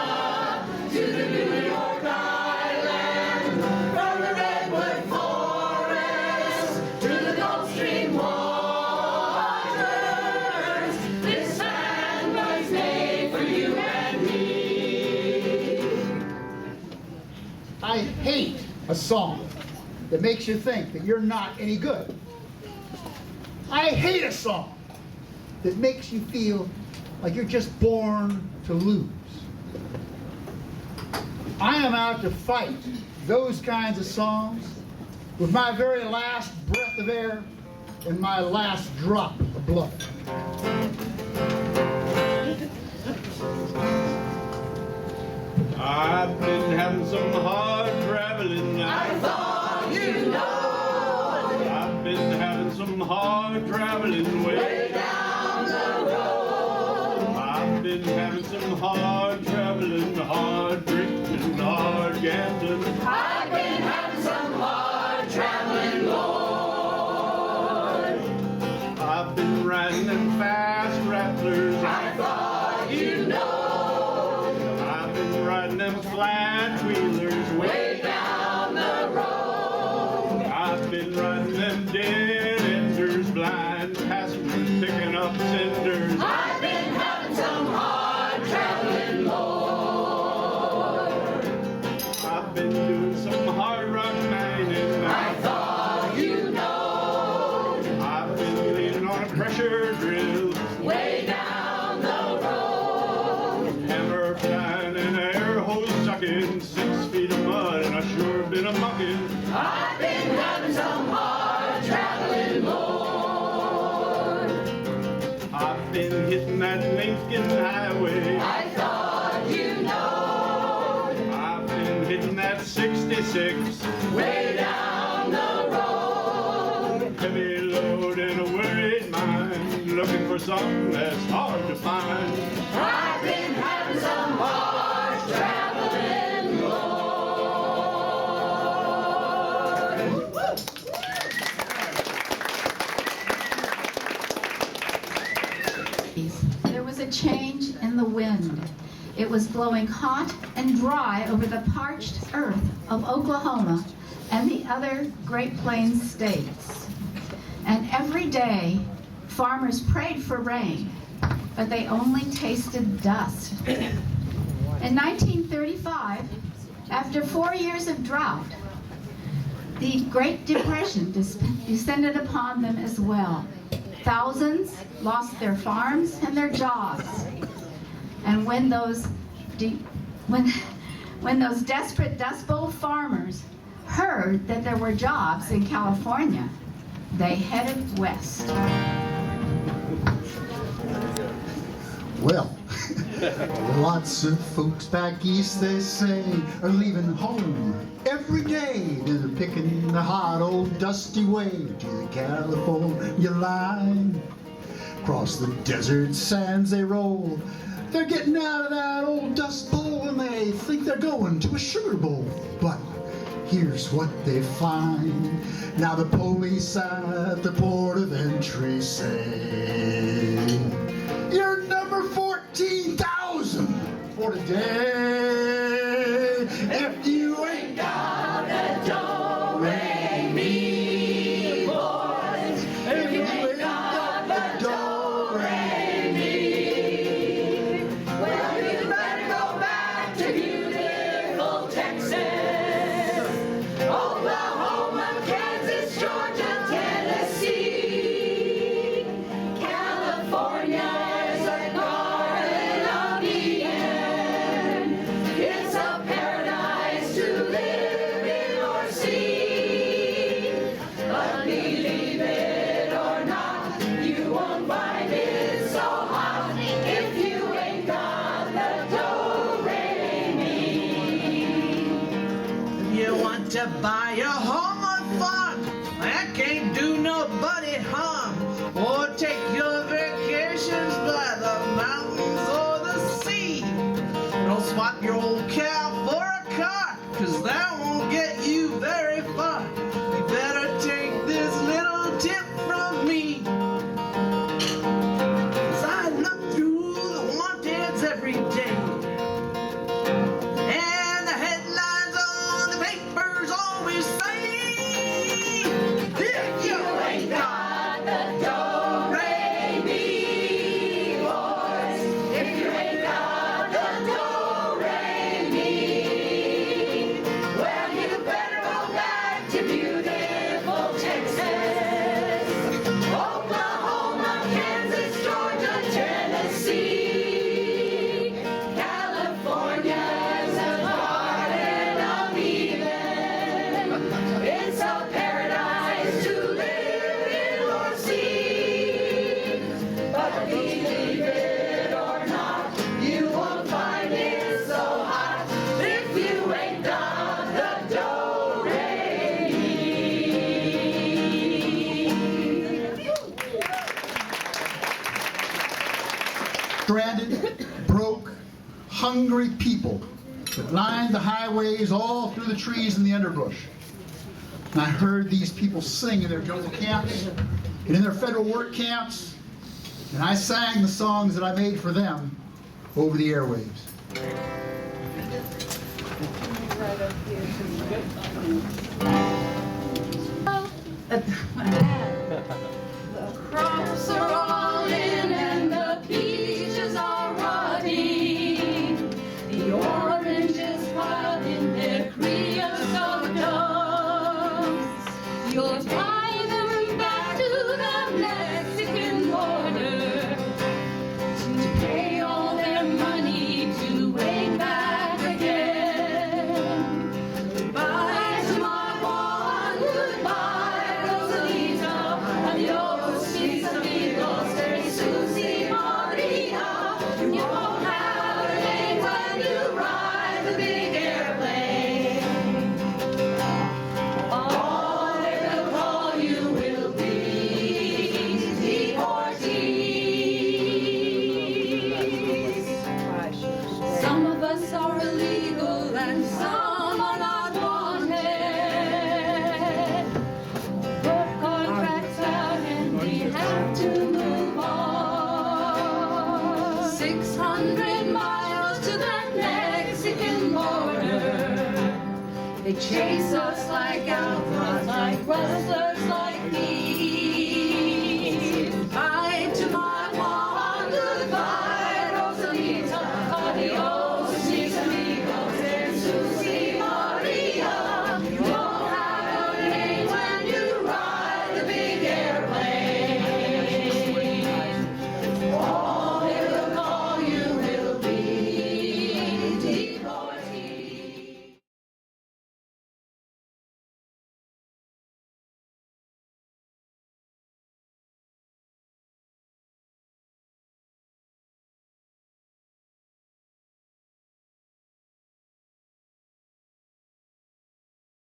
to the New York Island, from the Redwood Forest to the Gulf Stream waters, this land was made for you and me. I hate a song that makes you think that you're not any good. I hate a song that makes you feel like you're just born to lose. I am out to fight those kinds of songs with my very last breath of air and my last drop of blood. I've been having some hard traveling. I thought you know. I've been having some hard traveling way down the road. I've been having some hard traveling, hard drinking, hard gambling. I've been having some hard traveling, Lord. I've been riding them fast rattlers. I thought you know. Riding them flat wheelers way down the road. I've been riding them dead enders, blind passengers picking up cinders. I've been having some hard traveling, Lord. I've been doing some hard rock mining. I thought you know. I've been leaning on a pressure drill way down the road. Hammer flying in the air hose sucking, 6 feet of mud, and I sure been a mucking. I've been having some hard traveling, Lord. I've been hitting that Lincoln Highway. I thought you know. I've been hitting that 66 way down the road. Heavy load in a worried mind, looking for something that's hard to find. I've been having some hard traveling, Lord. There was a change in the wind. It was blowing hot and dry over the parched earth of Oklahoma and the other Great Plains states. And every day, farmers prayed for rain, but they only tasted dust. In 1935, after 4 years of drought, the Great Depression descended upon them as well. Thousands lost their farms and their jobs. And when those desperate Dust Bowl farmers heard that there were jobs in California, they headed west. Well, lots of folks back east, they say, are leaving home every day. They're picking the hot old dusty way to the California line. Across the desert sands they roll. They're getting out of that old dust bowl and they think they're going to a sugar bowl. But here's what they find. Now the police at the port of entry say, you're number 14,000 for today. If you ain't got a do-re-mi, boys. If you ain't got the do-re-mi, well, you better go back to beautiful Texas, Oklahoma, Kansas, Georgia, Tennessee, California. To buy a home on farm that can't do nobody harm, or take your vacations by the mountains or the sea. Don't swap your old cow for a car, 'cause that won't get you very far. You better take this little tip from me, 'cause I look through the wanteds every day, and the headlines on the papers always say, if you ain't got the do-re-mi, boys, if you ain't got the do-re-mi, well, you better go back to beautiful Texas, Oklahoma, Kansas, Georgia, Tennessee, broke, hungry people that lined the highways all through the trees and the underbrush. And I heard these people sing in their jungle camps and in their federal work camps, and I sang the songs that I made for them over the airwaves. The crops are all in and the peaches are rotting. The oranges piled in their creosote dumps. You'll fly them back to the Mexican border to pay all their money to wait back again. Goodbye to my Juan, goodbye Rosalita, adios mis amigos, Jesus y Maria. You won't have a name when you ride the big airplane. All they will call you will be deportees. Some of us are illegal and some are not wanted. Work contracts out and we have to move on. 600 miles to the Mexican border. They chase us like outlaws, like rustlers, like thieves.